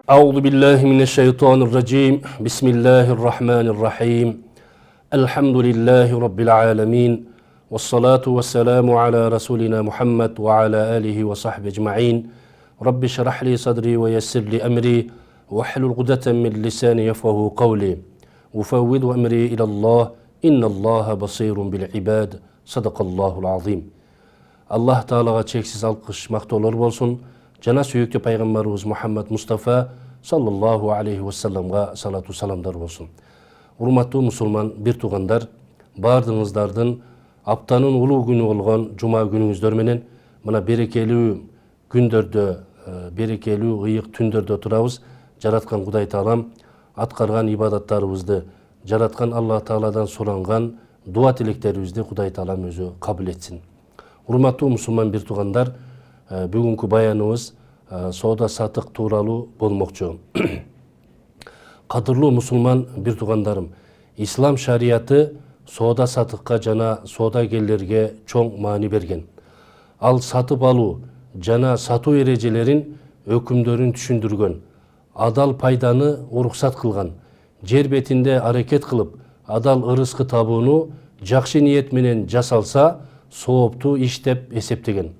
أعوذ بالله من الشيطان الرجيم بسم الله الرحمن الرحيم الحمد لله رب العالمين والصلاة والسلام على رسولنا محمد وعلى آله وصحبه أجمعين رب اشرح لي صدري ويسر لي أمري واحلل عقدة من لساني يفقهوا قولي وفوض أمري إلى الله إن الله بصير بالعباد صدق الله العظيم. الله Taalaga çeksiz alkış maqtolar bolsun. Жана сүйөктүү пайгамбарыбыз Мухаммад Мустафа саллаллаху алейхи вассаламга салату саламдар болсун. Урматтуу мусулман бир туугандар, баардыгыңыздардын аптанын улуу күнү болгон жума күнүңүздөр менен мына берекелүү күндөрдө, берекелүү ыйык түндөрдө турабыз. Жараткан Кудай Таалам аткарган ибадаттарыбызды, жараткан Аллах Тааладан суранган дуа тилектерибизди Кудай Таалам өзү кабыл этсин. Урматтуу мусулман бир туугандар, бүгүнкү баяныбыз соода сатык тууралуу болмокчу. Кадырлуу мусулман бир туугандарым, ислам шарияты соода сатыкка жана соодагерлерге чоң маани берген. Ал сатып алуу жана сатуу эрежелерин, өкүмдөрүн түшүндүргөн, адал пайданы уруксат кылган, жер бетинде аракет кылып, адал ырыскы табууну жакшы ниет менен жасалса, сооптуу иш деп эсептеген.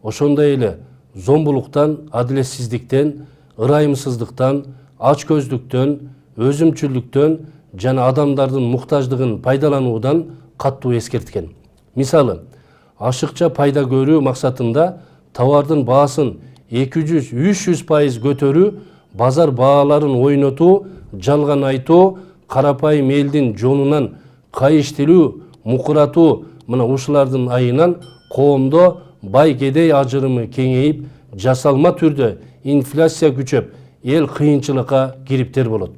Ошондой эле зомбулуктан, адилетсиздиктен, ырайымсыздыктан, ачкөздүктөн, өзүмчүлдүктөн жана адамдардын муктаждыгын пайдалануудан каттуу эскерткен. Мисалы, ашыкча пайда көрүү максатында товардын баасын 200-300% көтөрүү, базар бааларын ойнотуу, жалган айтуу, карапайым элдин жонунан кайыштыруу, мукуратуу, мына ушулардын айынан коомдо бай кедей ажырымы кеңейип, жасалма түрдө инфляция күчөп, эл кыйынчылыкка кириптер болот.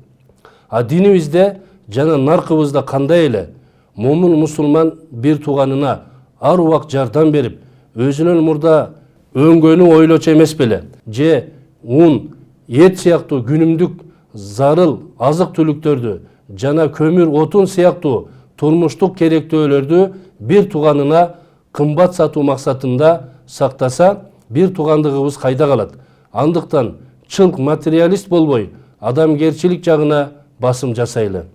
А динибизде жана наркыбызда кандай эле момун мусулман бир тууганына ар убак жардам берип, өзүнөн мурда өңгөнү ойлочу эмес беле, же ун, эт сыяктуу күнүмдүк зарыл азык түлүктөрдү жана көмүр, отун сыяктуу турмуштук керектөөлөрдү бир тууганына кымбат сатуу максатында сактаса, бир туугандыгыбыз кайда калат? Андыктан чылк материалист болбой, адамгерчилик жагына басым жасайлы.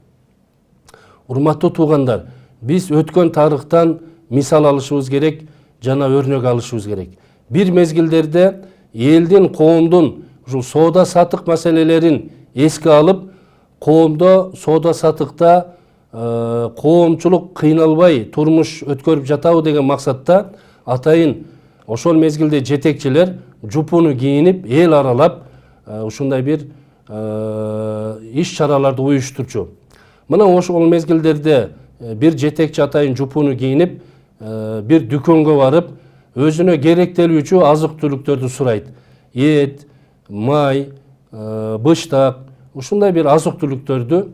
Урматтуу туугандар, биз өткөн тарыхтан мисал алышыбыз керек, жана өрнөк алышыбыз керек. Бир мезгилдерде элдин, коомдун ушул соода сатык маселелерин эске алып, коомдо соода сатыкта коомчулук кыйналбай турмуш өткөрүп жатабы деген максатта атайын ошол мезгилде жетекчилер жупуну кийинип, эл аралап ушундай бир иш чараларды уюштурчу. Мына ошол мезгилдерде бир жетекчи атайын жупуну кийинип, бир дүкөнгө барып, өзүнө керектелүүчү азык түлүктөрдү сурайт. Эт, май, быштак, ушундай бир азык түлүктөрдү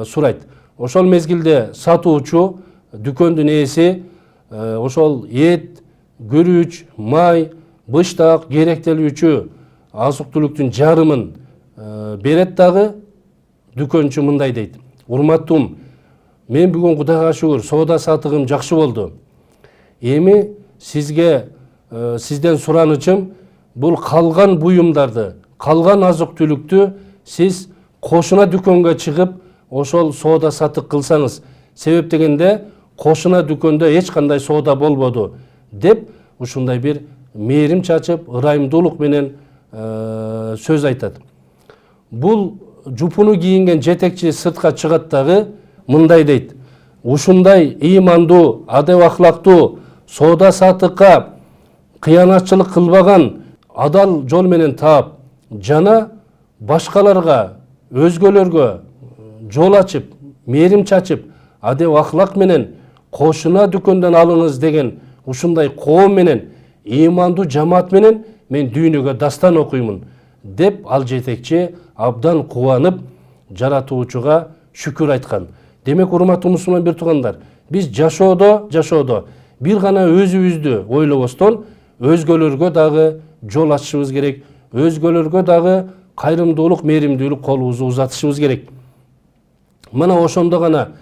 сурайт. Ошол мезгилде сатуучу, дүкөндүн ээси ошол эт, күрүч, май, быштак керектелүүчү азык түлүктүн жарымын берет дагы, дүкөнчү мындай дейт: урматтуум, мен бүгүн Кудайга шүгүр соода сатыгым жакшы болду. Эми сизден суранычым, бул калган буюмдарды, калган азык түлүктү сиз кошуна дүкөнгө чыгып, ошол соода сатык кылсаңыз, себеп дегенде кошуна дүкөндө эч кандай соода болбоду деп ушундай бир мээрим чачып, ырайымдуулук менен сөз айтат. Бул жупуну кийинген жетекчи сыртка чыгат дагы мындай дейт: ушундай ыймандуу, адеп ахлактуу, соода сатыкка кыянатчылык кылбаган, адал жол менен таап, жана башкаларга, өзгөлөргө жол ачып, мээрим чачып, адеп ахлак менен кошуна дүкөндөн алыңыз деген ушундай коом менен, ыймандуу жамаат менен мен дүйнөгө дастан окуймун деп ал жетекчи абдан кубанып, жаратуучуга шүкүр айткан. Демек, урматтуу мусулман бир туугандар, биз жашоодо бир гана өзүбүздү ойлобостон, өзгөлөргө дагы жол ачышыбыз керек, өзгөлөргө дагы кайрымдуулук, мээримдүүлүк колубузду узатышыбыз керек. Мына ошондо гана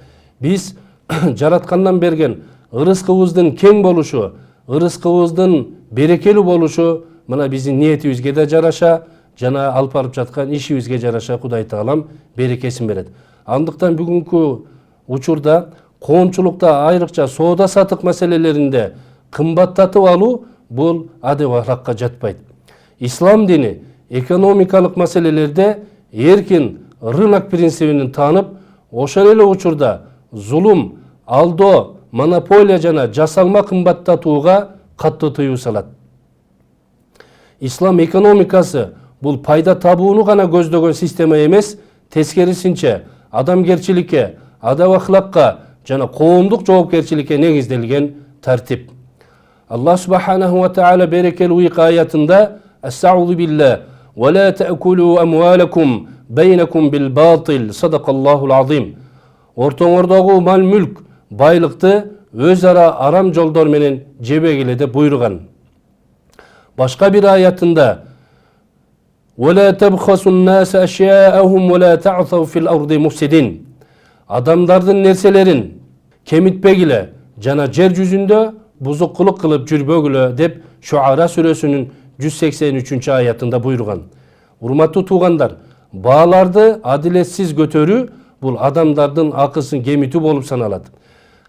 биз жараткандан берген ырыскыбыздын кең болушу, ырыскыбыздын берекелүү болушу мына биздин ниетибизге да жараша, жана алып барып жаткан ишибизге жараша Кудай Таалам берекесин берет. Андыктан бүгүнкү учурда коомчулукта айрыкча соода сатык маселелеринде кымбаттатып алуу бул адеп ахлакка жатпайт. Ислам дини экономикалык маселелерде эркин рынок принцибин таанып, ошол эле учурда зулум, алдоо, монополия жана жасалма кымбаттатууга катуу тыюу салат. Ислам экономикасы бул пайда табууну гана көздөгөн система эмес, тескерисинче адамгерчиликке, адап ахлакка жана коомдук жоопкерчиликке негизделген тартип. Аллах субханаху ва таала берекелүү аятында Астаузу билlah ва ла та'кулу амвалакум бейнакум бил батил садакаллахул азим. Ортоңордогу мал мүлк, байлыкты өз ара арам жолдор менен жебегиле деп буйруган. Башка бир аятында ва ла табхасун нас ашя'ахум ва ла та'сау фил арди муфсидин. Адамдардын нерселерин кемитпегиле жана жер жүзүндө бузукулук кылып жүрбөгүлө деп Шуара сүрөсүнүн 183 аятында буйруган. Урматтуу туугандар, бааларды адилетсиз көтөрүү бул адамдардын акысын кемитүү болуп саналат.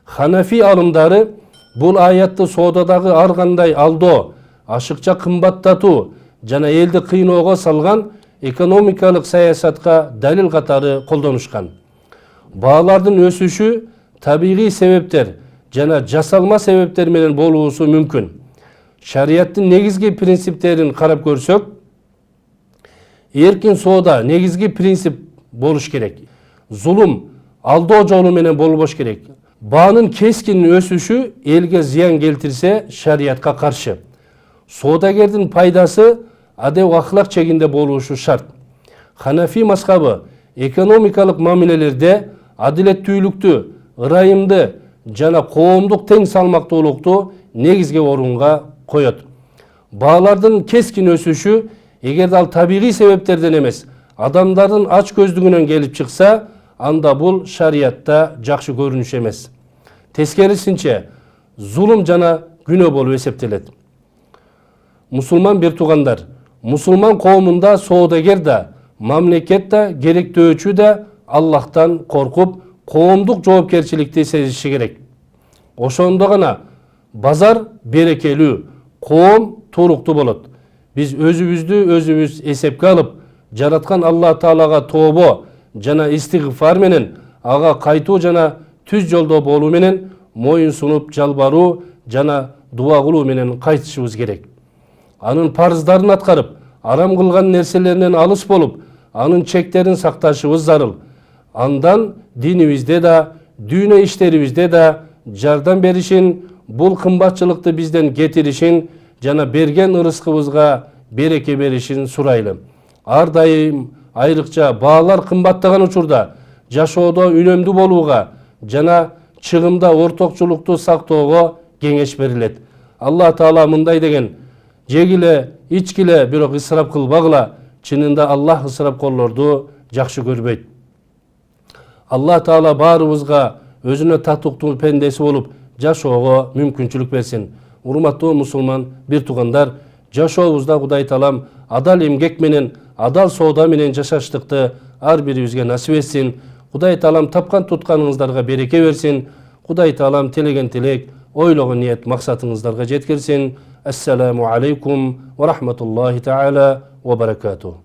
Ханафи алымдары бул аятты соодадагы ар кандай алдоо, ашыкча кымбаттатуу жана элди кыйноого салган экономикалык саясатка далил катары колдонушкан. Баалардын өсүшү табигый себептер жана жасалма себептер менен болуусу мүмкүн. Шарияттын негизги принциптерин карап көрсөк, эркин соода негизги принцип болуш керек. Зулум, алдоо жолу менен болбош керек. Баанын кескин өсүшү элге зыян келтирсе шариятка каршы. Соодагердин пайдасы адеп ахлак чегинде болушу шарт. Ханафи мазхабы экономикалык мамилелерде адилеттүүлүктү, ырайымды жана коомдук тең салмактуулукту негизги орунга коет. Баалардын кескин өсүшү эгерде ал табигый себептерден эмес, адамдардын ач көздүгүнөн келип чыкса, анда бул шариятта жакшы көрүнүш эмес. Тескерисинче, зулум жана күнөө болуп эсептелет. Мусулман бир туугандар, мусулман коомунда соодагер да, мамлекет да, керектөөчү да Аллахтан коркуп, коомдук жоопкерчиликти сезиши керек. Ошондо гана базар берекелүү, коом туруктуу болот. Биз өзүбүз эсепке алып, жараткан Алла Таалага тообо жана истигфар менен, ага кайтуу жана түз жолдо болуу менен, моюн сунуп жалбаруу жана дуа кылуу менен кайтышыбыз керек. Анын парыздарын аткарып, арам кылган нерселеринен алыс болуп, анын чектерин сакташыбыз зарыл. Андан динибизде да, дүйнө иштерибизде да жардам беришин, бул кымбатчылыкты бизден кетиришин жана берген ырыскыбызга береке беришин сурайлы. Ар дайым айрыкча баалар кымбаттаган учурда жашоодо үнөмдүү болууга жана чыгымда ортокчулукту сактоого кеңеш берилет. Алла Таала мындай деген: жегиле, ичкиле, бирок ысырап кылбагыла. Чынында Аллах ысырапкорлорду жакшы көрбөйт. Алла Таала баарыбызга өзүнө татыктуу пендеси болуп жашоого мүмкүнчүлүк берсин. Урматтуу мусулман бир туугандар, жашообузда Кудай Таалам адал эмгек менен, адал соода менен жашаштыкты ар бирибизге насип этсин. Кудай Таалам тапкан тутканыңыздарга береке берсин. Кудай Таалам телеген тилек, ойлогон ниет максатыңыздарга жеткирсин. Ассаламу алейкум ва рахматуллахи таала ва баракатух.